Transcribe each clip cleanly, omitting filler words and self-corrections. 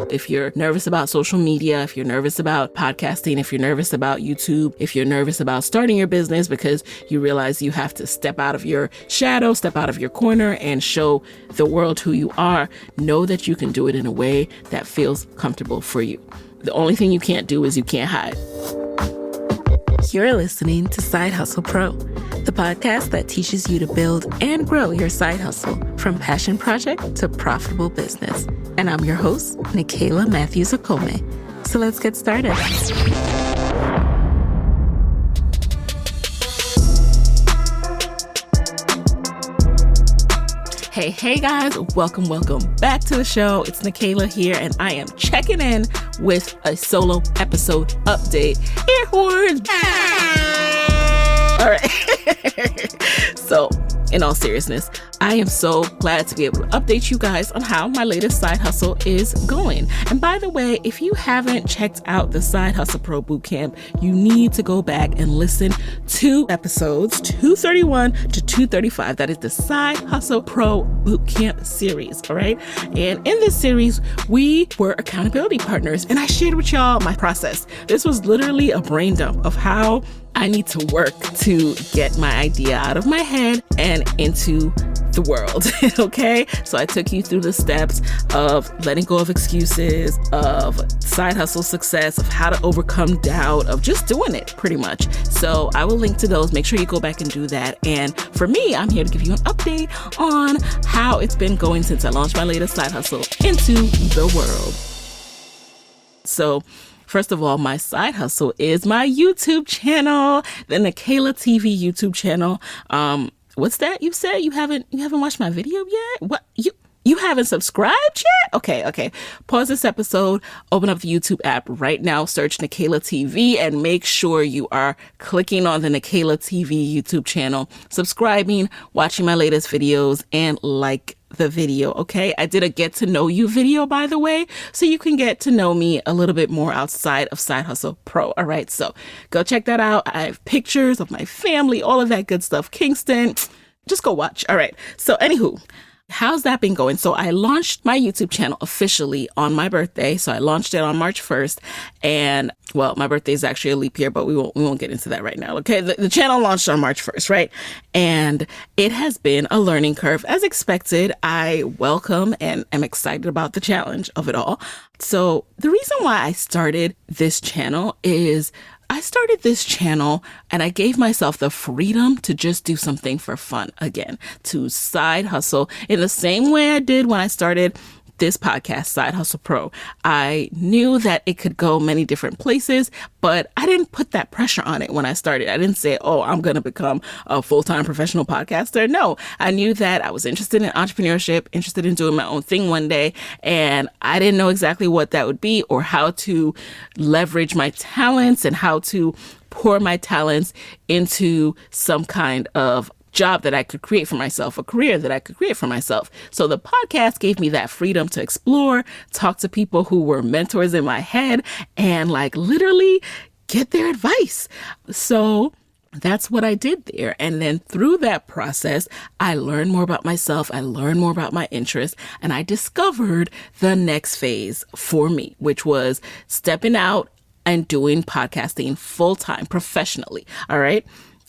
If you're nervous about social media, if you're nervous about podcasting, if you're nervous about YouTube, if you're nervous about starting your business because you realize you have to step out of your shadow, step out of your corner and show the world who you are, know that you can do it in a way that feels comfortable for you. The only thing you can't do is you can't hide. You're listening to Side Hustle Pro, the podcast that teaches you to build and grow your side hustle from passion project to profitable business. And I'm your host, Nicaila Matthews-Okome. So let's get started. Hey guys, welcome back to the show. It's Nicaila here, and I am checking in with a solo episode update. Air horns! All right. So, in all seriousness, I am so glad to be able to update you guys on how my latest side hustle is going. And by the way, if you haven't checked out the Side Hustle Pro Bootcamp, you need to go back and listen to episodes 231 to 235. That is the Side Hustle Pro Bootcamp series, all right? And in this series, we were accountability partners, and I shared with y'all my process. This was literally a brain dump of how I need to work to get my idea out of my head and into the world, okay? So I took you through the steps of letting go of excuses, of side hustle success, of how to overcome doubt, of just doing it pretty much. So I will link to those. Make sure you go back and do that. And for me, I'm here to give you an update on how it's been going since I launched my latest side hustle into the world. So first of all, my side hustle is my YouTube channel, the Nicaila TV YouTube channel. What's that? You said you haven't watched my video yet? What? You haven't subscribed yet? Okay. Pause this episode, open up the YouTube app right now, search Nicaila TV, and make sure you are clicking on the Nicaila TV YouTube channel, subscribing, watching my latest videos, and like the video, okay? I did a get to know you video, by the way, so you can get to know me a little bit more outside of Side Hustle Pro, all right? So go check that out. I have pictures of my family, all of that good stuff. Kingston, just go watch, all right? So anywho, how's that been going? So I launched my YouTube channel officially on my birthday. So I launched it on March 1st. And well, my birthday is actually a leap year, but we won't get into that right now. Okay. The channel launched on March 1st, right? And it has been a learning curve. As expected, I welcome and am excited about the challenge of it all. So the reason why I started this channel is I started this channel and I gave myself the freedom to just do something for fun again, to side hustle in the same way I did when I started this podcast, Side Hustle Pro. I knew that it could go many different places, but I didn't put that pressure on it when I started. I didn't say, oh, I'm going to become a full-time professional podcaster. No, I knew that I was interested in entrepreneurship, interested in doing my own thing one day, and I didn't know exactly what that would be or how to leverage my talents and how to pour my talents into some kind of job that I could create for myself, a career that I could create for myself. So the podcast gave me that freedom to explore, talk to people who were mentors in my head, and like literally get their advice. So that's what I did there. And then through that process, I learned more about myself. I learned more about my interests, and I discovered the next phase for me, which was stepping out and doing podcasting full-time professionally. All right.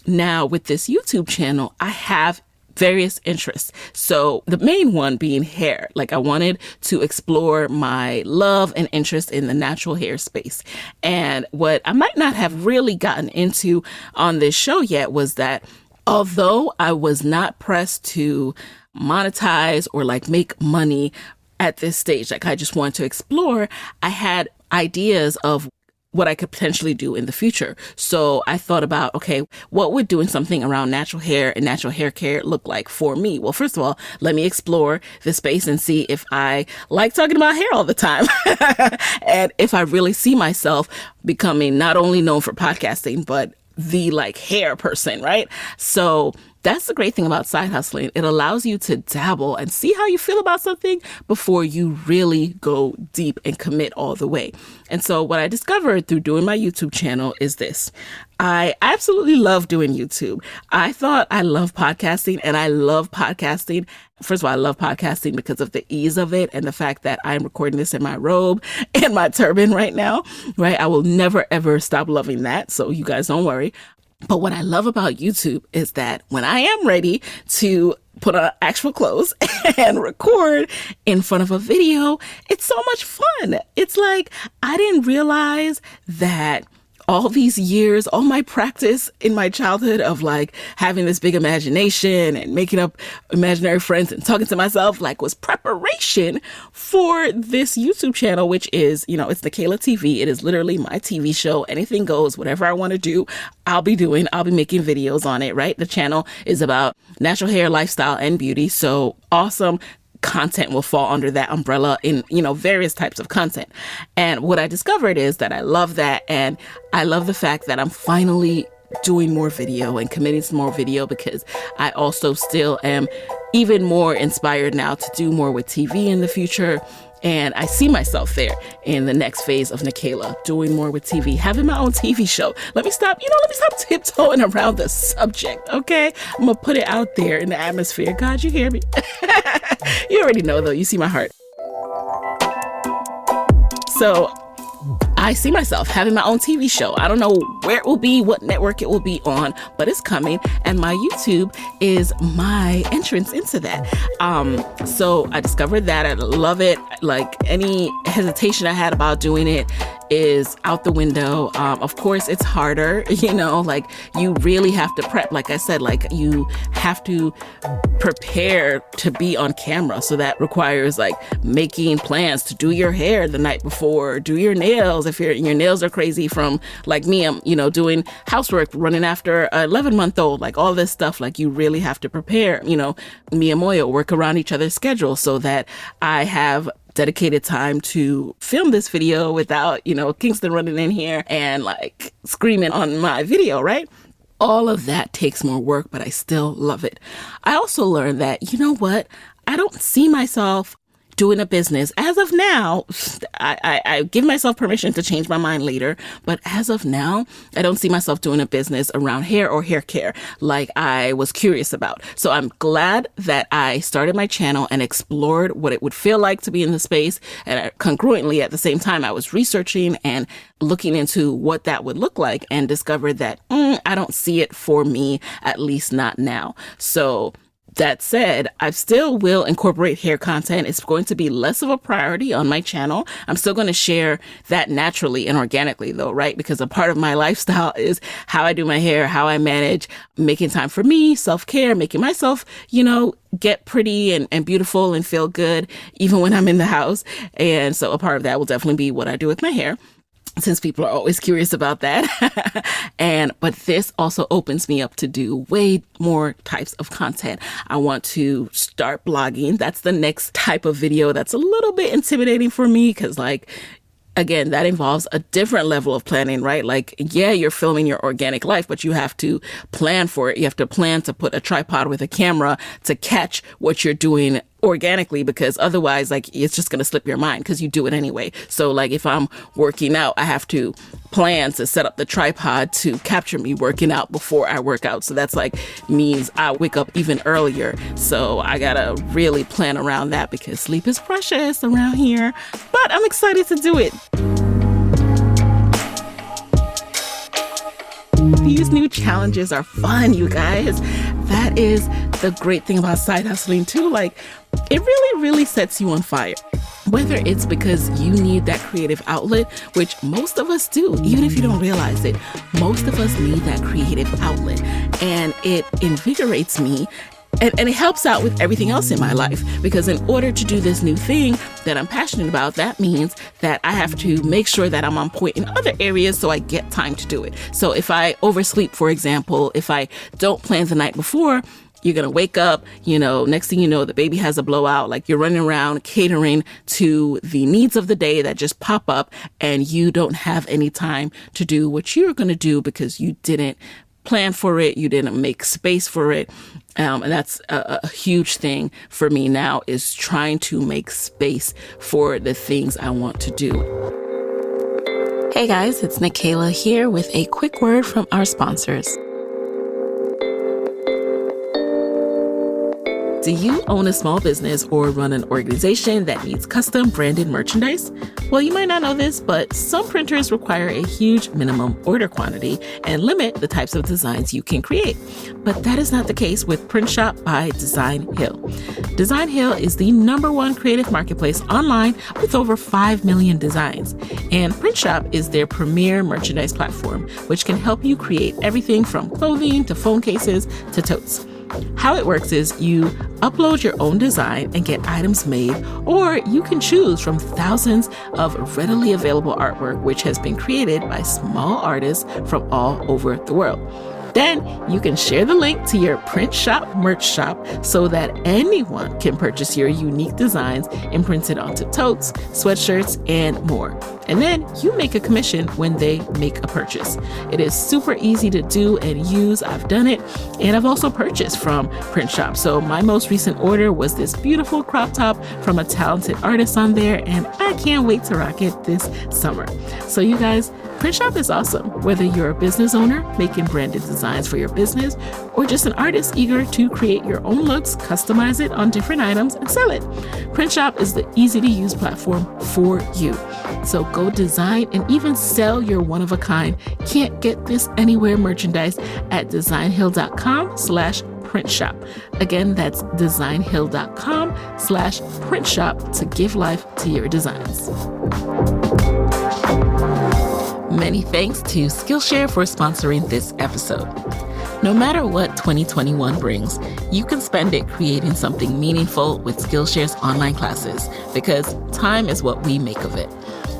Now, with this YouTube channel, I have various interests. So the main one being hair. Like I wanted to explore my love and interest in the natural hair space. And what I might not have really gotten into on this show yet was that although I was not pressed to monetize or like make money at this stage, like I just wanted to explore, I had ideas of what I could potentially do in the future. So I thought about, okay, what would doing something around natural hair and natural hair care look like for me? Well, first of all, let me explore the space and see if I like talking about hair all the time and if I really see myself becoming not only known for podcasting, but the like hair person, right? So that's the great thing about side hustling. It allows you to dabble and see how you feel about something before you really go deep and commit all the way. And so what I discovered through doing my YouTube channel is this. I absolutely love doing YouTube. I thought I love podcasting, and I love podcasting. First of all, I love podcasting because of the ease of it and the fact that I'm recording this in my robe and my turban right now, right? I will never, ever stop loving that. So you guys don't worry. But what I love about YouTube is that when I am ready to put on actual clothes and record in front of a video, it's so much fun. It's like, I didn't realize that all these years, all my practice in my childhood of like having this big imagination and making up imaginary friends and talking to myself, like, was preparation for this YouTube channel, which is, it's Nicaila TV. It is literally my TV show. Anything goes, whatever I want to do, I'll be making videos on it, right? The channel is about natural hair, lifestyle, and beauty. So awesome content will fall under that umbrella in, various types of content. And what I discovered is that I love that. And I love the fact that I'm finally doing more video and committing to more video, because I also still am even more inspired now to do more with TV in the future. And I see myself there in the next phase of Nicaila, doing more with TV, having my own TV show. Let me stop tiptoeing around the subject, okay? I'm going to put it out there in the atmosphere. God, you hear me? You already know, though. You see my heart. So I see myself having my own TV show. I don't know where it will be, what network it will be on, but it's coming. And my YouTube is my entrance into that. So I discovered that. I love it. Like, any hesitation I had about doing it is out the window. Of course, it's harder, like, you really have to prep. Like I said, like, you have to prepare to be on camera. So that requires like making plans to do your hair the night before, do your nails. If your nails are crazy from, like me, I'm, doing housework, running after an 11-month-old, like all this stuff. Like, you really have to prepare, me and Moyo work around each other's schedule so that I have dedicated time to film this video without, Kingston running in here and like screaming on my video, right? All of that takes more work, but I still love it. I also learned that, I don't see myself doing a business. As of now, I give myself permission to change my mind later, but as of now, I don't see myself doing a business around hair or hair care like I was curious about. So I'm glad that I started my channel and explored what it would feel like to be in the space. And congruently, at the same time, I was researching and looking into what that would look like, and discovered that I don't see it for me, at least not now. So that said, I still will incorporate hair content. It's going to be less of a priority on my channel. I'm still going to share that naturally and organically, though, right? Because a part of my lifestyle is how I do my hair, how I manage making time for me, self-care, making myself, get pretty and beautiful and feel good, even when I'm in the house. And so a part of that will definitely be what I do with my hair, since people are always curious about that. But this also opens me up to do way more types of content. I want to start blogging. That's the next type of video that's a little bit intimidating for me, because again, that involves a different level of planning, right? Like, yeah, you're filming your organic life, but you have to plan for it. You have to plan to put a tripod with a camera to catch what you're doing organically, because otherwise, like, it's just going to slip your mind because you do it anyway. So like, if I'm working out, I have to plan to set up the tripod to capture me working out before I work out. So that's like means I wake up even earlier. So I got to really plan around that, because sleep is precious around here, but I'm excited to do it. These new challenges are fun, you guys. That is the great thing about side hustling too. Like, it really, really sets you on fire. Whether it's because you need that creative outlet, which most of us do, even if you don't realize it, most of us need that creative outlet, and it invigorates me. And it helps out with everything else in my life, because in order to do this new thing that I'm passionate about, that means that I have to make sure that I'm on point in other areas so I get time to do it. So if I oversleep, for example, if I don't plan the night before, you're going to wake up, next thing you know, the baby has a blowout, like you're running around catering to the needs of the day that just pop up, and you don't have any time to do what you're going to do because you didn't plan for it. You didn't make space for it. And that's a huge thing for me now, is trying to make space for the things I want to do. Hey guys, it's Nicaila here with a quick word from our sponsors. Do you own a small business or run an organization that needs custom branded merchandise? Well, you might not know this, but some printers require a huge minimum order quantity and limit the types of designs you can create. But that is not the case with Print Shop by Design Hill. Design Hill is the #1 creative marketplace online with over 5 million designs. And Print Shop is their premier merchandise platform, which can help you create everything from clothing to phone cases to totes. How it works is you upload your own design and get items made, or you can choose from thousands of readily available artwork which has been created by small artists from all over the world. Then you can share the link to your Print Shop merch shop so that anyone can purchase your unique designs imprinted onto totes, sweatshirts, and more. And then you make a commission when they make a purchase. It is super easy to do and use. I've done it, and I've also purchased from Print Shop. So my most recent order was this beautiful crop top from a talented artist on there, and I can't wait to rock it this summer. So you guys, Print Shop is awesome. Whether you're a business owner making branded designs for your business, or just an artist eager to create your own looks, customize it on different items, and sell it. Print Shop is the easy-to-use platform for you. So go design and even sell your one-of-a-kind Can't Get This Anywhere merchandise at designhill.com/print shop. Again, that's designhill.com/print shop to give life to your designs. Many thanks to Skillshare for sponsoring this episode. No matter what 2021 brings, you can spend it creating something meaningful with Skillshare's online classes, because time is what we make of it.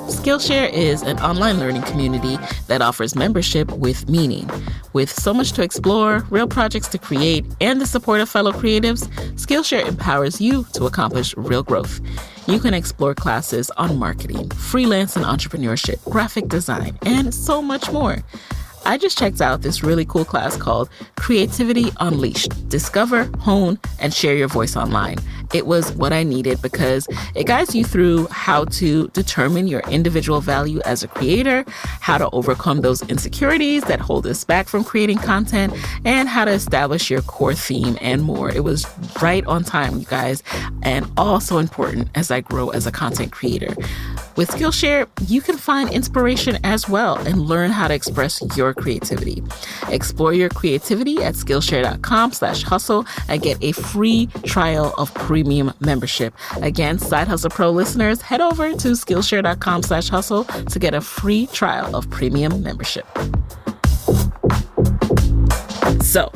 Skillshare is an online learning community that offers membership with meaning. With so much to explore, real projects to create, and the support of fellow creatives, Skillshare empowers you to accomplish real growth. You can explore classes on marketing, freelance and entrepreneurship, graphic design, and so much more. I just checked out this really cool class called Creativity Unleashed. Discover, hone, and share your voice online. It was what I needed because it guides you through how to determine your individual value as a creator, how to overcome those insecurities that hold us back from creating content, and how to establish your core theme and more. It was right on time, you guys, and also important as I grow as a content creator. With Skillshare, you can find inspiration as well and learn how to express your creativity. Explore your creativity at Skillshare.com/hustle and get a free trial of premium membership. Again, Side Hustle Pro listeners, head over to Skillshare.com/hustle to get a free trial of premium membership. So,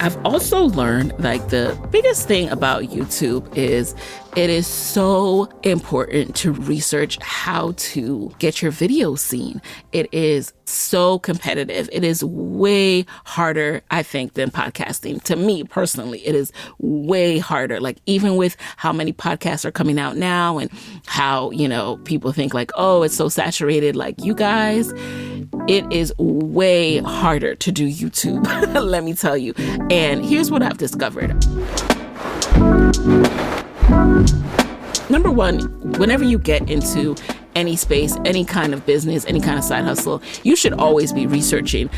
I've also learned the biggest thing about YouTube is it is so important to research how to get your videos seen. It is so competitive. It is way harder, I think, than podcasting. To me personally, it is way harder. Even with how many podcasts are coming out now and how, people think oh, it's so saturated. You guys, it is way harder to do YouTube, let me tell you. And here's what I've discovered. Number one, whenever you get into any space, any kind of business, any kind of side hustle, you should always be researching.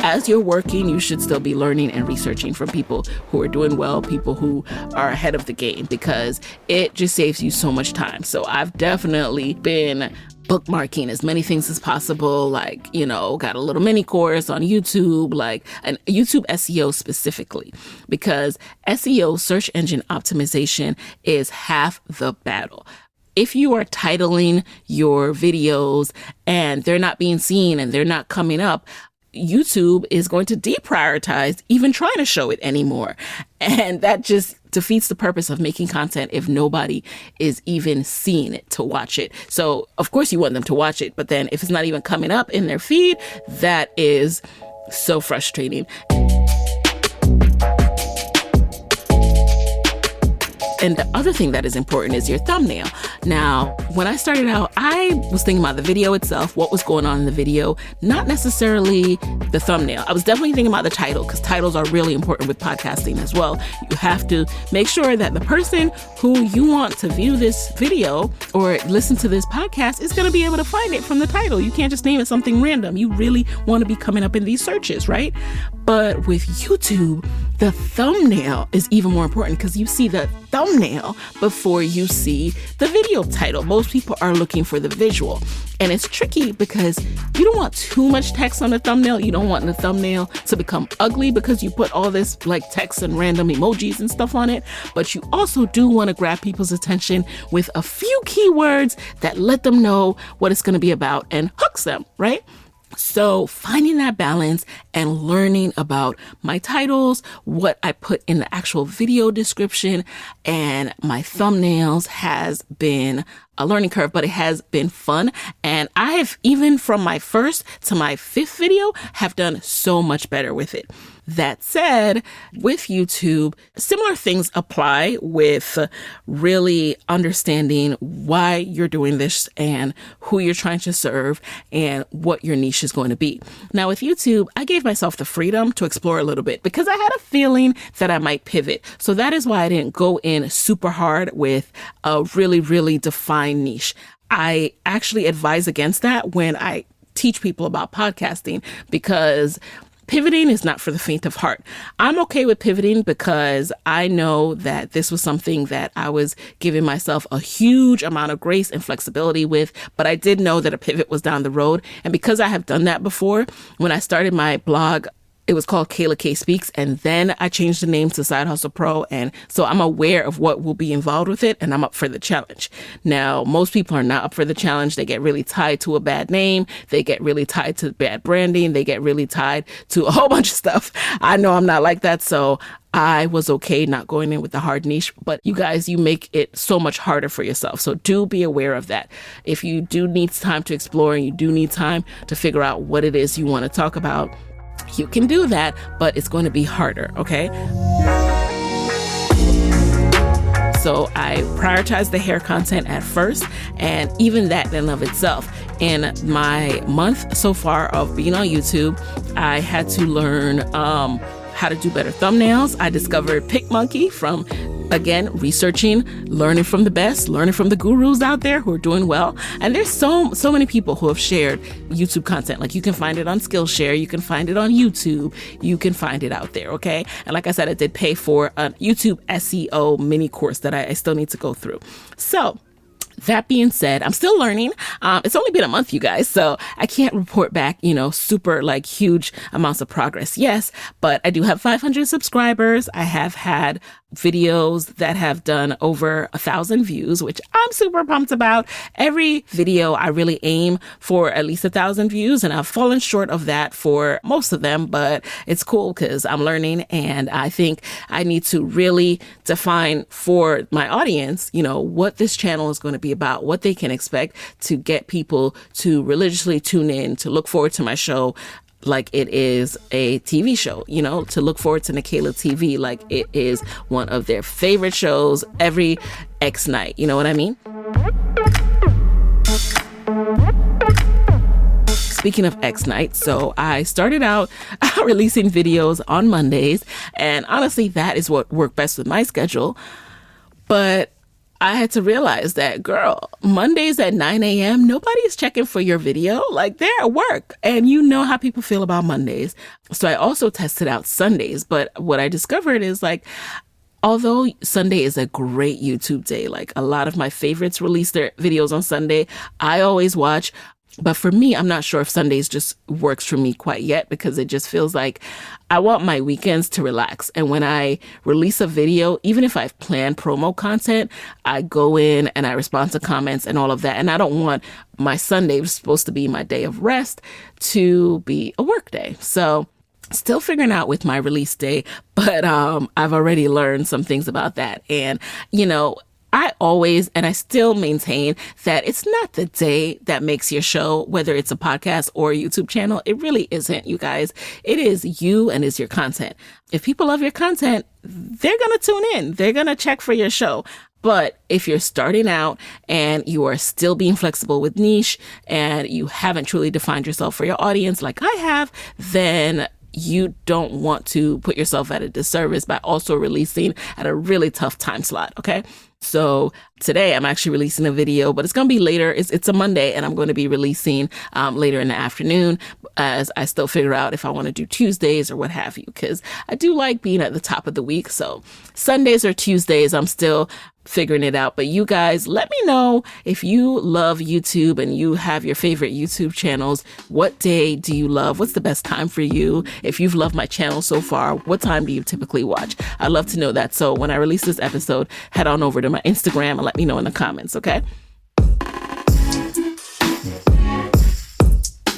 As you're working, you should still be learning and researching from people who are doing well, people who are ahead of the game, because it just saves you so much time. So I've definitely been bookmarking as many things as possible, got a little mini course on YouTube, and YouTube SEO specifically, because SEO, search engine optimization, is half the battle. If you are titling your videos and they're not being seen and they're not coming up, YouTube is going to deprioritize even trying to show it anymore. And that just defeats the purpose of making content if nobody is even seeing it to watch it. So of course you want them to watch it, but then if it's not even coming up in their feed, that is so frustrating. And the other thing that is important is your thumbnail. Now, when I started out, I was thinking about the video itself, what was going on in the video, not necessarily the thumbnail. I was definitely thinking about the title, because titles are really important with podcasting as well. You have to make sure that the person who you want to view this video or listen to this podcast is going to be able to find it from the title. You can't just name it something random. You really want to be coming up in these searches, right? But with YouTube, the thumbnail is even more important, because you see the thumbnail before you see the video title. Most people are looking for the visual. And it's tricky because you don't want too much text on the thumbnail. You don't want the thumbnail to become ugly because you put all this like text and random emojis and stuff on it. But you also do want to grab people's attention with a few keywords that let them know what it's going to be about and hooks them, right? So finding that balance and learning about my titles, what I put in the actual video description, and my thumbnails has been a learning curve, but it has been fun. And I have, even from my first to my 5th video, have done so much better with it. That said, with YouTube, similar things apply with really understanding why you're doing this and who you're trying to serve and what your niche is going to be. Now with YouTube, I gave myself the freedom to explore a little bit because I had a feeling that I might pivot. So that is why I didn't go in super hard with a really, really defined niche. I actually advise against that when I teach people about podcasting, because pivoting is not for the faint of heart. I'm okay with pivoting because I know that this was something that I was giving myself a huge amount of grace and flexibility with, but I did know that a pivot was down the road. And because I have done that before, when I started my blog, it was called Kayla K Speaks, and then I changed the name to Side Hustle Pro, and so I'm aware of what will be involved with it, and I'm up for the challenge. Now, most people are not up for the challenge. They get really tied to a bad name. They get really tied to bad branding. They get really tied to a whole bunch of stuff. I know I'm not like that, so I was okay not going in with the hard niche, but you guys, you make it so much harder for yourself. So do be aware of that. If you do need time to explore and you do need time to figure out what it is you want to talk about, you can do that, but it's going to be harder, okay? So I prioritized the hair content at first, and even that in and of itself. In my month so far of being on YouTube, I had to learn how to do better thumbnails. I discovered PicMonkey from, again, researching, learning from the best, learning from the gurus out there who are doing well. And there's so many people who have shared YouTube content. Like, you can find it on Skillshare, you can find it on YouTube, you can find it out there, okay? And like I said, I did pay for a YouTube SEO mini course that I still need to go through. So that being said, I'm still learning. It's only been a month, you guys, so I can't report back, super like huge amounts of progress. Yes, but I do have 500 subscribers. I have had videos that have done over 1,000 views, which I'm super pumped about. Every video I really aim for at least 1,000 views, and I've fallen short of that for most of them, but it's cool because I'm learning, and I think I need to really define for my audience, what this channel is going to be about, what they can expect, to get people to religiously tune in, to look forward to my show like it is a TV show, to look forward to Nicaila TV like it is one of their favorite shows every X night. You know what I mean? Speaking of X night, so I started out releasing videos on Mondays, and honestly, that is what worked best with my schedule. But I had to realize that, girl, Mondays at 9 a.m., nobody's checking for your video. Like, they're at work, and you know how people feel about Mondays. So I also tested out Sundays. But what I discovered is, like, although Sunday is a great YouTube day, like a lot of my favorites release their videos on Sunday, I always watch. But for me, I'm not sure if Sundays just works for me quite yet, because it just feels like I want my weekends to relax. And when I release a video, even if I've planned promo content, I go in and I respond to comments and all of that. And I don't want my Sunday, which is supposed to be my day of rest, to be a work day. So still figuring out with my release day, but I've already learned some things about that. And, I always, and I still maintain that it's not the day that makes your show, whether it's a podcast or a YouTube channel. It really isn't, you guys. It is you and it's your content. If people love your content, they're going to tune in. They're going to check for your show. But if you're starting out and you are still being flexible with niche and you haven't truly defined yourself for your audience like I have, then you don't want to put yourself at a disservice by also releasing at a really tough time slot. Okay. So today I'm actually releasing a video, but it's going to be later. It's a Monday and I'm going to be releasing later in the afternoon as I still figure out if I want to do Tuesdays or what have you, because I do like being at the top of the week. So Sundays or Tuesdays, I'm still figuring it out. But you guys, let me know if you love YouTube and you have your favorite YouTube channels. What day do you love? What's the best time for you? If you've loved my channel so far, what time do you typically watch? I'd love to know that. So when I release this episode, head on over to my Instagram and let me know in the comments, okay?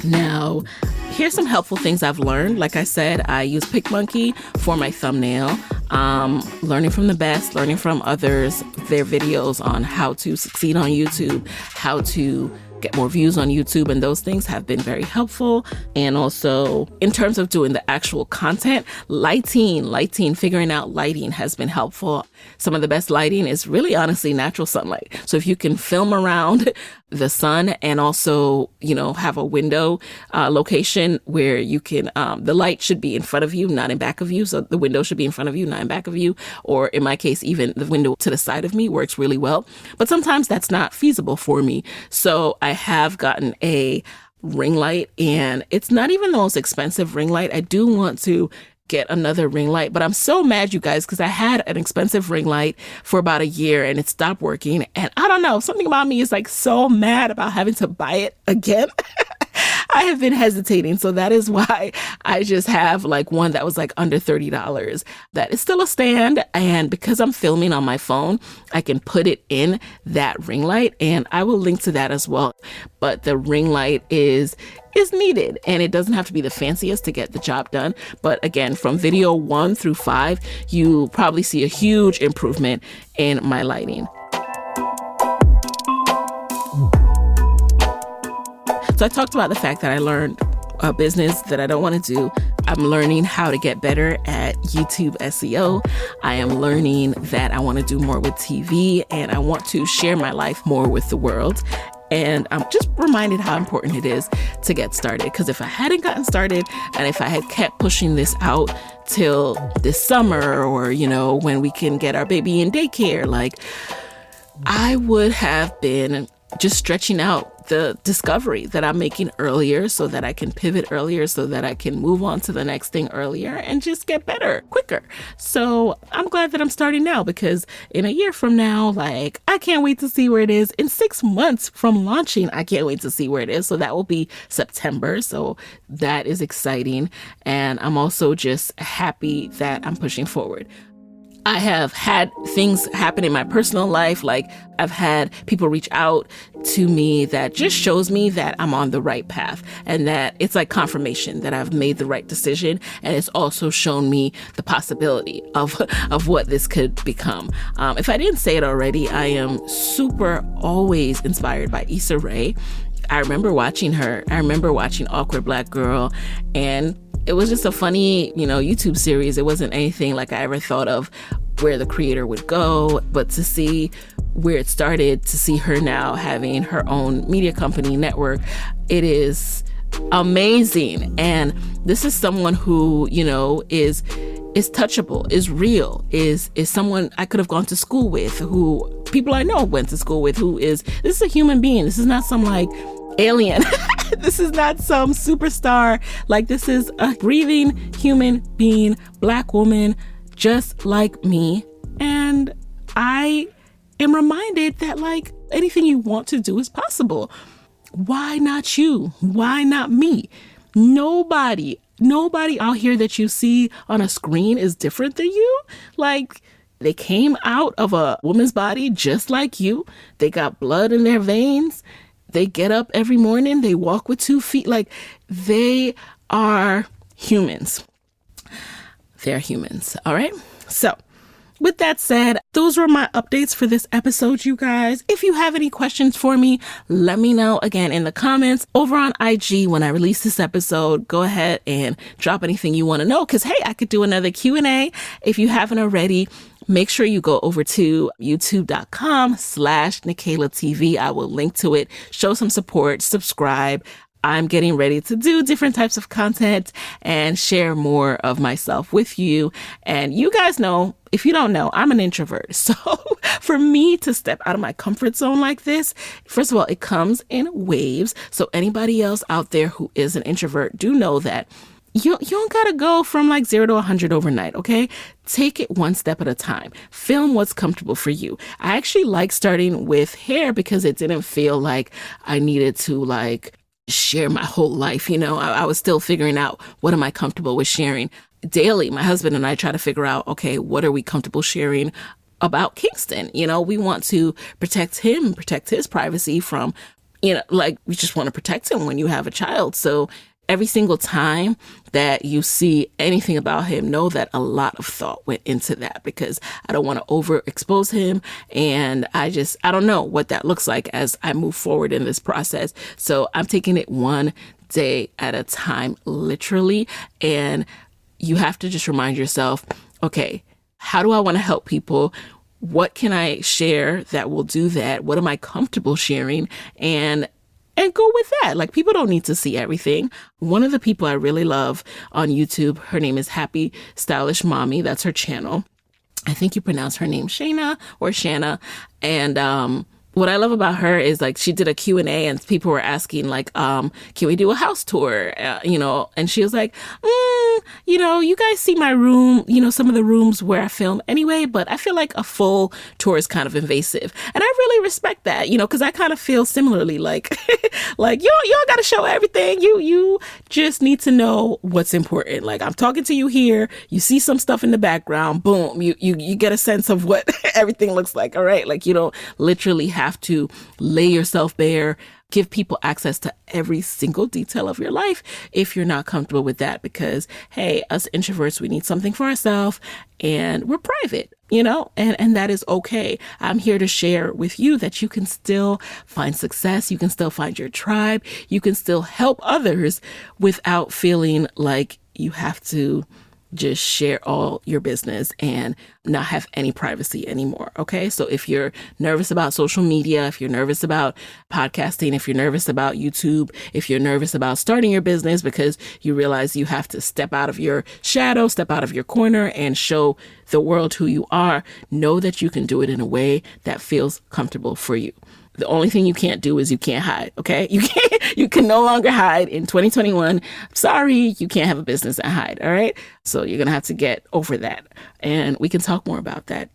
Now, here's some helpful things I've learned. Like I said, I use PicMonkey for my thumbnail. Learning from the best, learning from others, their videos on how to succeed on YouTube, how to get more views on YouTube, and those things have been very helpful. And also in terms of doing the actual content, lighting, figuring out lighting has been helpful. Some of the best lighting is really honestly natural sunlight. So if you can film around the sun and also, have a window location where you can, the light should be in front of you, not in back of you. So the window should be in front of you, not in back of you. Or in my case, even the window to the side of me works really well. But sometimes that's not feasible for me. So I have gotten a ring light, and it's not even the most expensive ring light. I do want to get another ring light, but I'm so mad, you guys, because I had an expensive ring light for about a year and it stopped working. And I don't know, something about me is like so mad about having to buy it again. I have been hesitating. So that is why I just have like one that was like under $30 that is still a stand. And because I'm filming on my phone, I can put it in that ring light, and I will link to that as well. But the ring light is needed, and it doesn't have to be the fanciest to get the job done. But again, from video 1 through 5, you probably see a huge improvement in my lighting. So I talked about the fact that I learned a business that I don't want to do. I'm learning how to get better at YouTube SEO. I am learning that I want to do more with TV, and I want to share my life more with the world. And I'm just reminded how important it is to get started. Because if I hadn't gotten started, and if I had kept pushing this out till this summer, or, when we can get our baby in daycare, I would have been just stretching out the discovery that I'm making earlier so that I can pivot earlier, so that I can move on to the next thing earlier and just get better quicker. So I'm glad that I'm starting now, because in a year from now, I can't wait to see where it is. In 6 months from launching, I can't wait to see where it is. So that will be September. So that is exciting. And I'm also just happy that I'm pushing forward. I have had things happen in my personal life. I've had people reach out to me that just shows me that I'm on the right path, and that it's like confirmation that I've made the right decision. And it's also shown me the possibility of what this could become. If I didn't say it already, I am super always inspired by Issa Rae. I remember watching her. I remember watching Awkward Black Girl, and it was just a funny, YouTube series. It wasn't anything like I ever thought of where the creator would go, but to see where it started, to see her now having her own media company network, it is amazing. And this is someone who, is touchable, is real, is someone I could have gone to school with, who people I know went to school with, this is a human being. This is not some alien. This is not some superstar. This is a breathing human being, Black woman, just like me. And I am reminded that anything you want to do is possible. Why not you? Why not me? Nobody out here that you see on a screen is different than you. They came out of a woman's body just like you. They got blood in their veins. They get up every morning. They walk with 2 feet. They are humans. They're humans. All right. So with that said, those were my updates for this episode, you guys. If you have any questions for me, let me know again in the comments over on IG when I release this episode. Go ahead and drop anything you want to know, because hey, I could do another Q&A. If you haven't already, make sure you go over to youtube.com/Nicaila TV. I will link to it. Show some support, subscribe. I'm getting ready to do different types of content and share more of myself with you. And you guys know, if you don't know, I'm an introvert. So for me to step out of my comfort zone like this, first of all, it comes in waves. So anybody else out there who is an introvert, do know that you don't gotta go from like 0 to 100 overnight, okay? Take it one step at a time. Film what's comfortable for you. I actually like starting with hair because it didn't feel like I needed to like share my whole life. I was still figuring out, what am I comfortable with sharing daily? My husband and I try to figure out, okay, what are we comfortable sharing about Kingston? We want to protect him, protect his privacy from, we just want to protect him when you have a child. So every single time that you see anything about him, know that a lot of thought went into that, because I don't want to overexpose him. And I don't know what that looks like as I move forward in this process. So I'm taking it one day at a time, literally. And you have to just remind yourself, okay, how do I want to help people? What can I share that will do that? What am I comfortable sharing? And go with that. Like, people don't need to see everything. One of the people I really love on YouTube, her name is Happy Stylish Mommy. That's her channel. I think you pronounce her name Shayna or Shanna. And what I love about her is like she did a Q&A and people were asking like, can we do a house tour? And she was like, you guys see my room, some of the rooms where I film anyway, but I feel like a full tour is kind of invasive. And I really respect that, because I kind of feel similarly like, like you don't got to show everything. You just need to know what's important. Like, I'm talking to you here, you see some stuff in the background, boom, you get a sense of what everything looks like. All right. Like, you don't literally have to lay yourself bare, give people access to every single detail of your life if you're not comfortable with that, because hey, us introverts, we need something for ourselves and we're private, and that is okay. I'm here to share with you that you can still find success. You can still find your tribe. You can still help others without feeling like you have to just share all your business and not have any privacy anymore. Okay. So if you're nervous about social media, if you're nervous about podcasting, if you're nervous about YouTube, if you're nervous about starting your business because you realize you have to step out of your shadow, step out of your corner and show the world who you are, know that you can do it in a way that feels comfortable for you. The only thing you can't do is you can't hide. Okay. You can no longer hide in 2021. Sorry, you can't have a business and hide. All right. So you're going to have to get over that. And we can talk more about that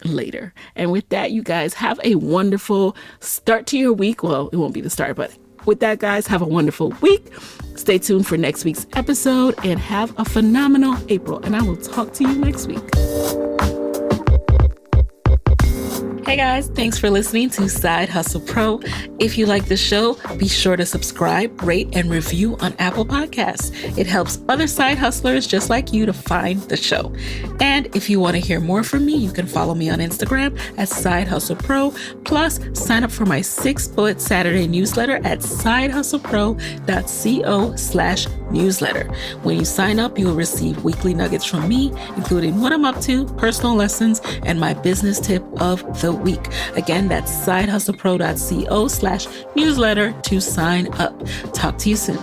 later. And with that, you guys have a wonderful start to your week. Well, it won't be the start, but with that, guys, have a wonderful week. Stay tuned for next week's episode and have a phenomenal April. And I will talk to you next week. Hey guys, thanks for listening to Side Hustle Pro. If you like the show, be sure to subscribe, rate, and review on Apple Podcasts. It helps other side hustlers just like you to find the show. And if you want to hear more from me, you can follow me on Instagram at Side Hustle Pro. Plus, sign up for my 6-bullet Saturday newsletter at sidehustlepro.co/newsletter. When you sign up, you will receive weekly nuggets from me, including what I'm up to, personal lessons, and my business tip of the week. Again, that's sidehustlepro.co/newsletter to sign up. Talk to you soon.